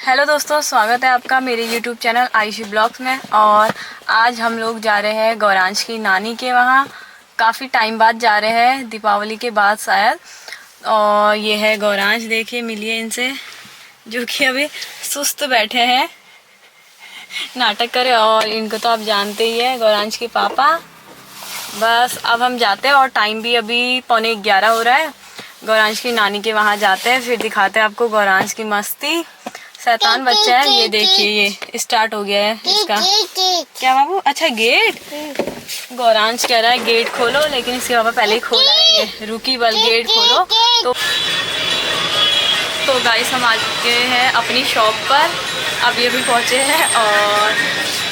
Hello दोस्तों, स्वागत है आपका मेरे YouTube चैनल आयुषी ब्लॉग्स में। और आज हम लोग जा रहे हैं गौरांश की नानी के वहाँ। काफ़ी टाइम बाद जा रहे हैं, दीपावली के बाद शायद। और ये है गौरांश, देखिए मिलिए इनसे, जो कि अभी सुस्त बैठे हैं, नाटक करे। और इनको तो आप जानते ही है, गौरांश के पापा। बस अब हम जाते हैं और टाइम भी अभी 11:15 हो रहा है। गौरांश की नानी के वहाँ जाते हैं, फिर दिखाते हैं आपको गौरांश की मस्ती। शैतान बच्चा है, ये देखिए ये स्टार्ट हो गया है इसका। क्या बाबू? अच्छा गेट। गौरांश कह रहा है गेट खोलो, लेकिन इसके पापा पहले ही खोला है। ये रुकी बल गेट खोलो। तो गाइस हम आ चुके हैं अपनी शॉप पर, अभी पहुँचे हैं। और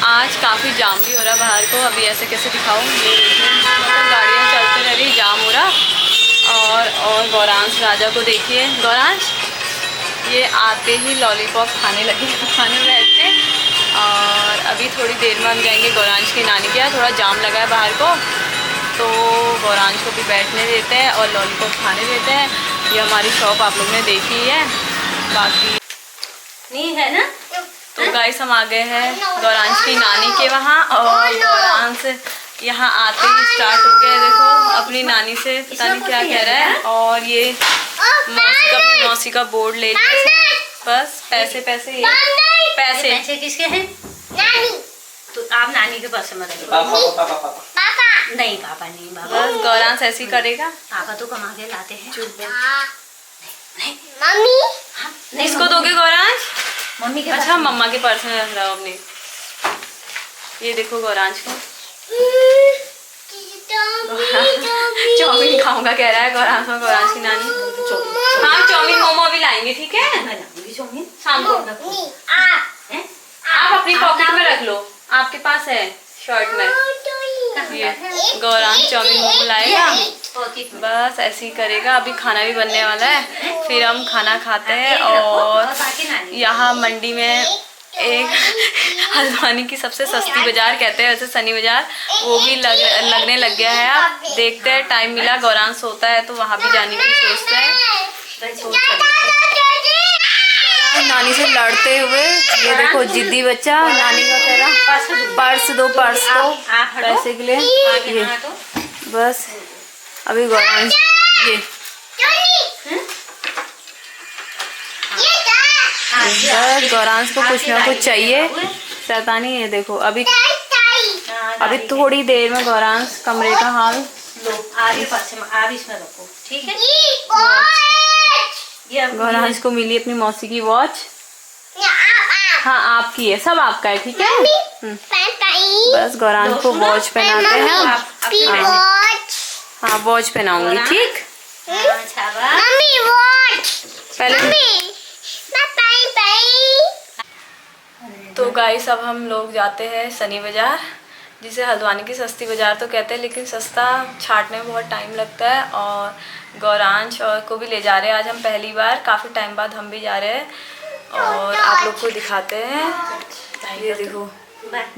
आज काफ़ी जाम भी हो रहा है बाहर को। अभी ऐसे कैसे दिखाऊँ, ये देखिए मतलब गाड़ियाँ चलती रह रही, जाम हो रहा। और गौरांश राजा को देखिए, गौरांश ये आते ही लॉलीपॉप खाने बैठते। और अभी थोड़ी देर में हम जाएंगे गौरांश की नानी के यहाँ। थोड़ा जाम लगा है बाहर को, तो गौरांश को भी बैठने देते हैं और लॉलीपॉप खाने देते हैं। ये हमारी शॉप आप लोग ने देखी है, बाकी नहीं है ना। तो गाइस हम आ गए हैं गौरांश की नानी के वहाँ। और गौरांश यहाँ आते ही स्टार्ट हो गया है, देखो अपनी नानी से पता नहीं क्या कह रहा है। और ये मौसी का बोर्ड ले लिया, बस पैसे पैसे किसके हैं? नानी। तो आप नानी के पास मत पापा नहीं, पापा नहीं। बाबा बस गौरांश ऐसे ही करेगा। पापा तो कमा के लाते हैं। मम्मी नहीं, इसको दोगे गौरांश? मम्मी के अच्छा मम्मा के पर्स में रख रहा हूँ अपने। ये देखो गौरांश को चाउमीन खाऊंगा कह रहा है गौरांश में। गौरांश की नानी हाँ चाउमीन मोमो भी लाएंगे, ठीक है चाउमीन शाम को। आप अपनी पॉकेट में रख लो, आपके पास है शर्ट में। ये गौरांश चाउमीन मोमो लाएगा, बस ऐसे ही करेगा। अभी खाना भी बनने वाला है, फिर हम खाना खाते हैं। और यहाँ मंडी में एक हल्द्वानी की सबसे सस्ती बाजार कहते हैं वैसे सनी बाजार, वो भी लगने लग गया है। अब देखते हैं, टाइम मिला, गौरांश सोता है तो वहाँ भी जाने की सोचते हैं। नानी से लड़ते हुए, ये देखो जिद्दी बच्चा, नानी का कह रहा पर्स दो पैसे के लिए। ये बस अभी गौरांश ये बस गौरांश को कुछ ना कुछ चाहिए, शैतानी। ये देखो अभी थोड़ी देर में गौरांश कमरे का हाल लो, आप इसमें रखो, ठीक है। गौरांश को मिली अपनी मौसी की वॉच। हाँ आपकी है, सब आपका है, ठीक है। बस गौरांश को वॉच पहनाते हैं। हाँ वॉच पहनाऊंगी, ठीक। पहले तो गाइस अब हम लोग जाते हैं सनी बाजार, जिसे हल्द्वानी की सस्ती बाजार तो कहते हैं, लेकिन सस्ता छाटने में बहुत टाइम लगता है। और गौरांश और को भी ले जा रहे हैं आज हम पहली बार, काफ़ी टाइम बाद हम भी जा रहे हैं। और आप लोग को दिखाते हैं, ये देखो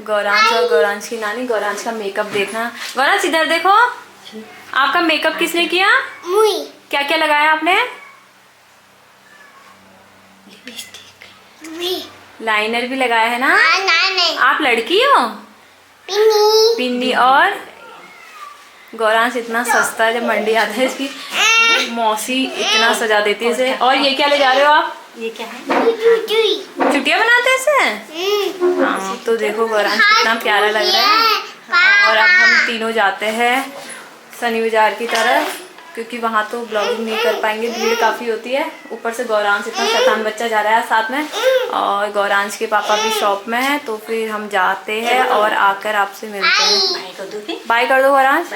गौरांश और गौरांश की नानी। गौरांश का मेकअप देखना, गौरांश इधर देखो, आपका मेकअप किसने किया? क्या क्या लगाया आपने? लाइनर भी लगाया है ना। आप लड़की हो? पिन्नी। और गौरांश इतना सस्ता है, जब मंडी आता है इसकी मौसी इतना सजा देती है इसे। और ये क्या ले जा रहे हो आप? ये क्या है? चुटिया बनाते हैं इसे। हाँ तो देखो गौरांश कितना प्यारा लग रहा है। और अब हम तीनों जाते हैं सनी बाजार की तरफ, क्योंकि वहाँ तो ब्लॉगिंग नहीं कर पाएंगे, भीड़ काफ़ी होती है। ऊपर से गौरांश इतना शैतान बच्चा जा रहा है साथ में, और गौरांश के पापा भी शॉप में हैं। तो फिर हम जाते हैं और आकर आपसे मिलते हैं। बाय कर दो गौरांश।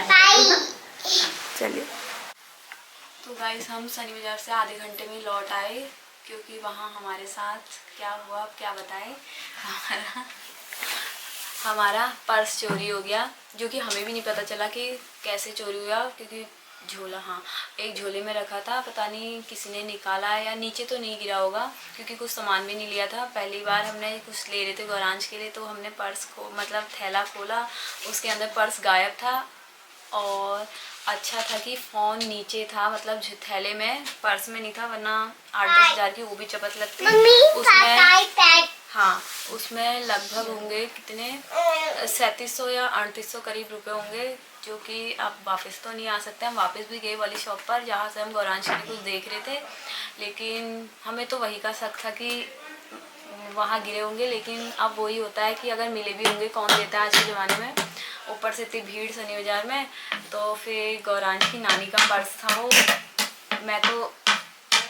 चलिए। तो गाइस हम सनी बाजार से आधे घंटे में लौट आए, क्योंकि वहाँ हमारे साथ क्या हुआ अब क्या बताएं। हमारा पर्स चोरी हो गया, जो कि हमें भी नहीं पता चला कि कैसे चोरी हुआ, क्योंकि झोला, हाँ एक झोले में रखा था, पता नहीं किसी ने निकाला है या नीचे तो नहीं गिरा होगा, क्योंकि कुछ सामान भी नहीं लिया था। पहली बार हमने कुछ ले रहे थे गौरांश के लिए, तो हमने पर्स को मतलब थैला खोला, उसके अंदर पर्स गायब था। और अच्छा था कि फ़ोन नीचे था, मतलब थैले में, पर्स में नहीं था, वरना 8-10 हज़ार की वो भी चपत लगती उसमें। हाँ, उसमें लगभग होंगे कितने 3700 या 3800 करीब रुपए होंगे, जो कि अब वापस तो नहीं आ सकते। हम वापस भी गए वाली शॉप पर जहाँ से हम गौरांश के लिए कुछ देख रहे थे, लेकिन हमें तो वही का शक था कि वहाँ गिरे होंगे, लेकिन अब वही होता है कि अगर मिले भी होंगे कौन देता है आज के ज़माने में, ऊपर से इतनी भीड़ शनि बाज़ार में। तो फिर गौरांश की नानी का पर्स था वो, मैं तो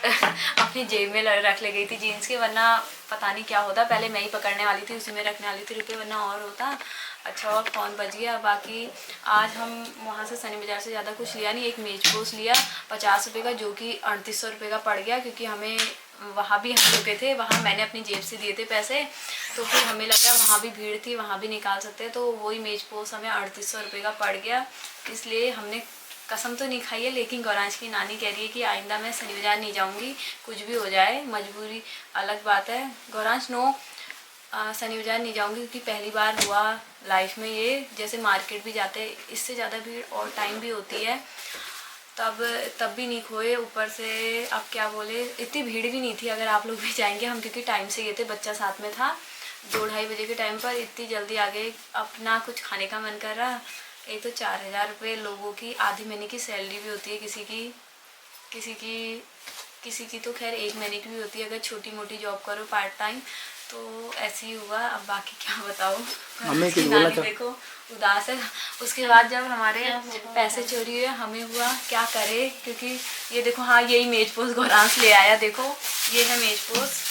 अपनी जेब में रख ले गई थी जीन्स के, वरना पता नहीं क्या होता। पहले मैं ही पकड़ने वाली थी, उसी में रखने वाली थी रुपये, वरना और होता। अच्छा और फ़ोन बच गया। बाकी आज हम वहाँ से सनी बाज़ार से ज़्यादा कुछ लिया नहीं, एक मेज पोस्ट लिया 50 रुपये का, जो कि 3800 रुपये का पड़ गया, क्योंकि हमें वहाँ भी हम रुके थे, वहाँ मैंने अपनी जेब से दिए थे पैसे, तो फिर हमें लगा वहाँ भी भीड़ थी, वहाँ भी निकाल सकते, तो वही मेज पोस्ट हमें 3800 रुपये का पड़ गया। इसलिए हमने कसम तो नहीं खाई है, लेकिन गौरांश की नानी कह रही है कि आइंदा मैं सनी बाज़ार नहीं जाऊँगी, कुछ भी हो जाए, मजबूरी अलग बात है। गौरांश नो सनी बाज़ार नहीं जाऊँगी, क्योंकि पहली बार हुआ लाइफ में ये, जैसे मार्केट भी जाते हैं इससे ज़्यादा भीड़ और टाइम भी होती है, तब भी नहीं खोए। ऊपर से अब क्या बोले, इतनी भीड़ भी नहीं थी। अगर आप लोग भी जाएंगे, हम क्योंकि टाइम से गए थे, बच्चा साथ में था, 2-2:30 बजे के टाइम पर, इतनी जल्दी आ गए, अपना कुछ खाने का मन कर रहा। एक तो 4000 रुपये लोगों की आधी महीने की सैलरी भी होती है, किसी की तो खैर 1 महीने की भी होती है, अगर छोटी मोटी जॉब करो पार्ट टाइम, तो ऐसे ही हुआ। अब बाकी क्या बताओ, हमें कुछ नानी देखो उदास है। उसके बाद जब हमारे पैसे चोरी हुए, हमें हुआ क्या करे, क्योंकि ये देखो, हाँ यही मेज पोस्ट गौरांश ले आया, देखो ये है मेज पोस्ट।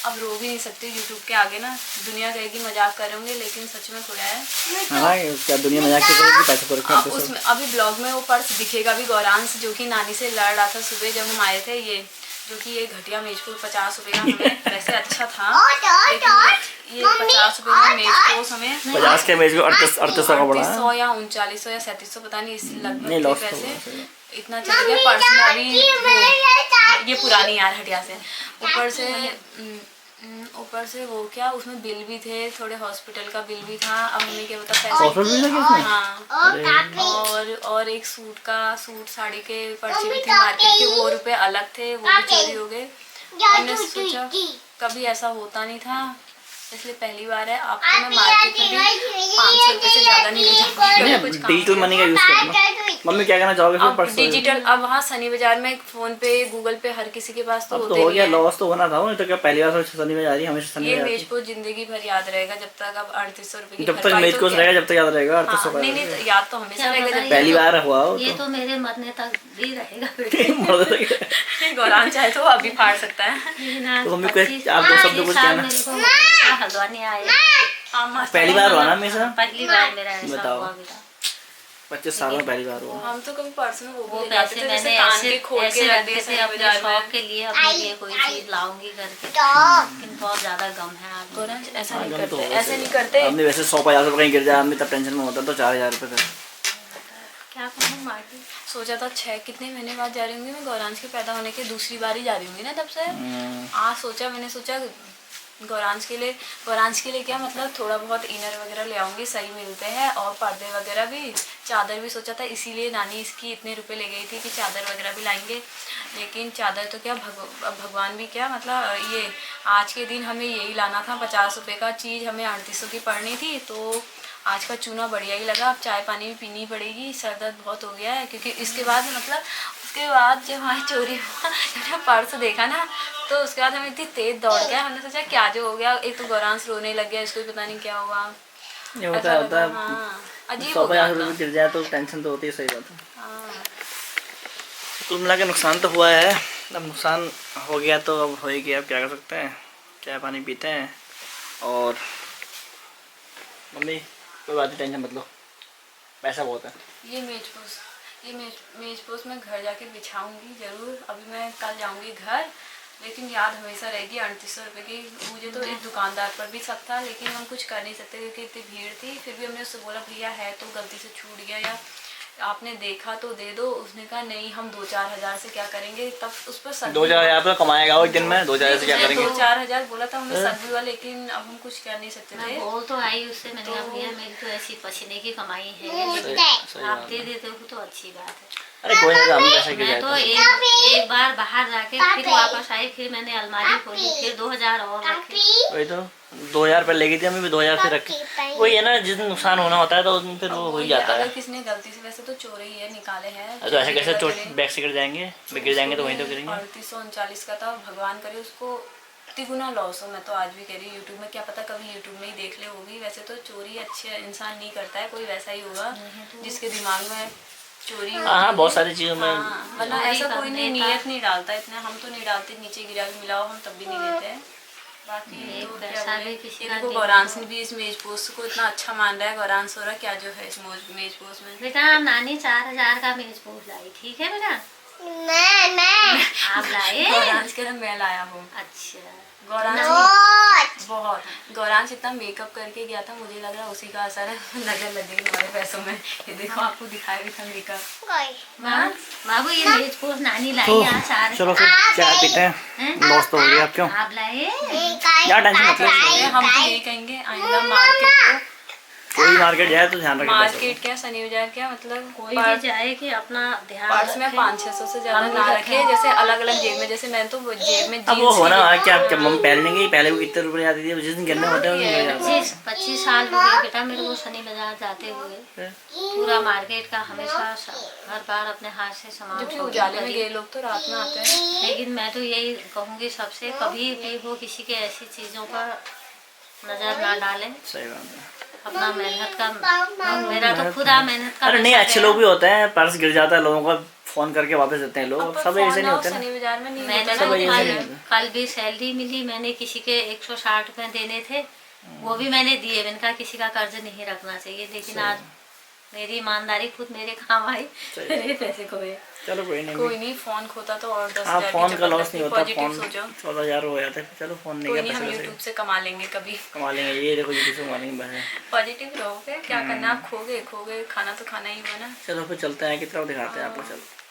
अब रो भी नहीं सकती यूट्यूब के आगे ना, दुनिया कहेगी मजाक करेंगे, लेकिन सच में खोया है। हाँ, क्या दुनिया मजाक की करेगी, पैसे को रखा अब उसमें अभी ब्लॉग में वो पर्स दिखेगा भी, गौरांश जो कि नानी से लड़ रहा था सुबह जब हम आए थे, ये जो कि ये घटिया मेज पोस्ट 50 रुपये का हमें वैसे अच्छा था, लेकिन ये 50 रुपये का मेज पोस्ट हमें 50 के मेज को 3800 का पड़ा है। 3800 या 3900 या 3700 पता नहीं, इस नहीं, लगभग थे लॉस पैसे, इतना चल गया। पर्स में अभी ये पुरानी यार हटिया से, ऊपर से वो क्या, उसमें बिल भी थे, थोड़े हॉस्पिटल का बिल भी था। अब हमें क्या पता पैसे, हाँ, और एक सूट साड़ी के पर्चे भी थे मार्केट के, वो रुपए अलग थे, वो भी चोरी हो गए। हमने सोचा कभी ऐसा होता नहीं था, इसलिए पहली बार है। आपको मैं मार्केट में भी 500 रुपये से ज़्यादा नहीं ले जाऊँगी। डिजिटल मनी का यूज करना। मम्मी क्या कहना चाहोगे फिर अब पर्स? डिजिटल, अब वहाँ सनी बाजार में फोन पे गूगल पे हर किसी के पास तो अब होते तो हो नहीं गया, है। लॉस तो होना था, नहीं तो क्या पहली बार शनि में जा रही है, हमेशा शनि ये में मेज जाती पोस्ट जिंदगी भर याद रहेगा, जब तक अब 3800 रुपये की जब तक भरपाई मेज तो कोर्स क्या- रहेगा, जब तक याद रहेगा। हाँ, 3800 नहीं तो याद तो हमेशा रहेगा जब पहली बार हुआ हो ये तो तो मेरे मरने तक भी रहेगा गौरान चाहे तो अभी फाड़ सकता है। तो मम्मी को आप दो शब्द कुछ कहना। हल्द्वानी आए, हाँ, मस्त पहली है। बार हुआ ना हमेशा? पहली बार मेरा ऐसा बताओ। हुआ मेरा। 25 साल में पहली बार हुआ। हम तो कभी पर्स में वो वो भी ले जाते पैसे थे, मैंने जैसे कान के ऐसे खोल ऐसे के रख रखे दिए थे सनी अपने बाजार शौक में। के लिए, अपने लिए कोई चीज लाऊंगी करके, लेकिन बहुत ज्यादा गम है आज। गौरान ऐसा नहीं आगम तो करते, होगा ऐसे नहीं करते। हमने वैसे 100-50 रुपये कहीं गिर जाए, हमने तब टेंशन में होता तो 4000 रुपये का क्या कहूँ मार्केट सोचा था 6 कितने महीने बाद जा रही होंगी मैं, गौरांश के पैदा होने के दूसरी बार ही जा रही होंगी ना तब से। आज मैंने सोचा गौरांश के लिए क्या, मतलब थोड़ा बहुत इनर वगैरह ले आऊँगी, सही मिलते हैं, और पर्दे वगैरह भी, चादर भी सोचा था, इसीलिए नानी इसकी इतने रुपए ले गई थी कि चादर वगैरह भी लाएंगे। लेकिन चादर तो क्या, भगवान भी क्या, मतलब ये आज के दिन हमें यही लाना था, 50 रुपये का चीज़ हमें 3800 की पड़नी थी, तो आज का चूना बढ़िया ही लगा। अब चाय पानी भी पीनी पड़ेगी, सर दर्द बहुत हो गया है, क्योंकि इसके बाद उसके बाद जब हमारी चोरी हुआ, जब पर्स देखा ना, तो उसके बाद हमें इतनी तेज दौड़ गया, हमने सोचा क्या जो हो गया। एक तो गौरांश रोने लग गया, इसको भी पता नहीं क्या हुआ, ये होता है। हाँ, अजीब हो गया 100-50 रुपये था। गिर जाए तो टेंशन तो होती है, सही बात है। हाँ, कुल मिला के नुकसान तो हुआ है, अब नुकसान हो गया तो अब हो ही गया, अब क्या कर सकते हैं, चाय पानी पीते हैं। और मम्मी कोई बात नहीं, टेंशन मत लो, पैसा बहुत है। ये मेज पोस्ट मैं घर जाके बिछाऊंगी ज़रूर। अभी मैं कल जाऊंगी घर, लेकिन याद हमेशा रहेगी 3800 रुपये की। मुझे तो एक दुकानदार पर भी शक था, लेकिन हम कुछ कर नहीं सकते क्योंकि इतनी भीड़ थी। फिर भी हमने उससे बोला भैया है तो गलती से छूट गया, या आपने देखा तो दे दो। उसने कहा नहीं हम 2-4 हज़ार से क्या करेंगे, तब उस पर 2,000 तो कमाएगा वो एक दिन में, 2,000 से क्या करेंगे? 2-4 हज़ार बोला था हमें सब्जी वाला, लेकिन अब हम कुछ कर नहीं सकते थे। मैं बोल तो आई उससे, मैंने कहा भैया मेरी तो ऐसी पसीने की कमाई है, सही आप बात दे है। देते हो तो अच्छी बात है। अरे कोई नहीं, हम पैसे के मैं तो जाते। एक बार बाहर जाके फिर वापस आई, फिर मैंने अलमारी खोली, फिर 2,000 और रखे। वही तो 2,000 रुपये लेगी थी, हमें भी 2,000 से रखे। वही है ना, जिस दिन नुकसान होना होता है तो उस दिन फिर वो हो ही जाता है। अगर किसी ने गलती से, वैसे तो चोरी है निकाले हैं, तो ऐसे कैसे चोट बैग से गिर जाएंगे, गिर जाएंगे तो वहीं तो गिरेंगे। 3839 का था, भगवान करे उसको तिगुना लॉस हो। मैं तो आज भी कह रही हूँ, यूट्यूब में क्या पता कभी यूट्यूब में ही देख ले होगी। वैसे तो चोरी अच्छे इंसान नहीं करता है, कोई वैसा ही होगा जिसके दिमाग में चोरी हाँ, बहुत सारी चीज़ों में। वरना ऐसा कोई नहीं, नियत नहीं डालता इतना। हम तो नहीं डालते, नीचे गिरा के मिलाओ हम तब भी नहीं लेते हैं। बाकी तो क्या पैसा बोले, भी किसी इनको का गौरांश ने भी इस मेज पोस्ट को इतना अच्छा मान रहा है। गौरांश हो रहा क्या जो है इस मेज पोस्ट में। बेटा नानी 4,000 का मेज पोस्ट लाई, ठीक है बेटा? आप लाए? गौरांश कह रहा मैं लाया हूँ। अच्छा, गौरांश बहुत, गौरांश इतना मेकअप करके गया था, मुझे लग रहा उसी का असर है, नजर लग गई हमारे पैसों में। ये देखो आपको दिखाया भी था मेकअप। बाबू ये मेज पोस्ट नानी लाई तो यहाँ 4। चलो फिर चाय पीते हैं, लॉस तो हो गया। आप क्यों आप लाए? यार टेंशन मत लो, हम तो यही कहेंगे आइंदा मार्केट कोई मार्केट जाए तो ध्यान रखें पैसों मार्केट क्या शनि बाजार क्या मतलब कोई भी जाए कि अपना ध्यान पर्स में रखे। 500-600 से ज्यादा ना रखे। जैसे अलग अलग जेब में, जैसे मैं तो वो जेब में का। अब वो जीन्स होना की- है क्या, जब हम पहलेंगे पहले वो कितने रुपए आती थी, जिस दिन गिरने होते हैं उस दिन गिर जाते हैं। 25 साल हो गए बेटा मेरे को शनि बाजार जाते हुए। पूरा मार्केट का हमेशा हर बार अपने हाथ से सामान जबकि shopping उजाले में करी। गए लोग तो रात में आते हैं। लेकिन मैं तो यही कहूँगी सबसे, कभी भी वो किसी के ऐसी चीज़ों पर नज़र ना डालें। सही बात है। अपना मेहनत का, मेरा तो खुदा मेहनत का अरे नहीं, पैसा अच्छे गया। लोग भी होते हैं, पर्स गिर जाता है लोगों का, फोन करके वापस देते हैं लोग। अब सब फोन ऐसे नहीं आओ, होते ना। शनि बाजार में नहीं मैंने होता तो सब ऐसे ना। नहीं होते। कल भी सैलरी मिली, मैंने किसी के 160 रुपये देने थे, वो भी मैंने दिए। मैंने कहा किसी का कर्ज नहीं रखना चाहिए, लेकिन आज मेरी ईमानदारी खुद मेरे काम आई, मेरे पैसे खोए। चलो कोई नहीं। कोई नहीं, फोन खोता तो और 10,000 हाँ, की फोन का चक्कर लॉस लगती। नहीं होता, पॉजिटिव फोन सोचो, 14,000 हो जाते हैं। चलो फोन नहीं कोई का नहीं, हम पैसे यूट्यूब से कमा लेंगे कभी। कमा लेंगे। ये देखो यूट्यूब से कमा लेंगे बस। पॉजिटिव रहोगे, क्या करना, आप खो गए, खाना तो खाना ही हुआ ना। चलो फिर चलते हैं, कितना दिखाते हैं आपको। चलो।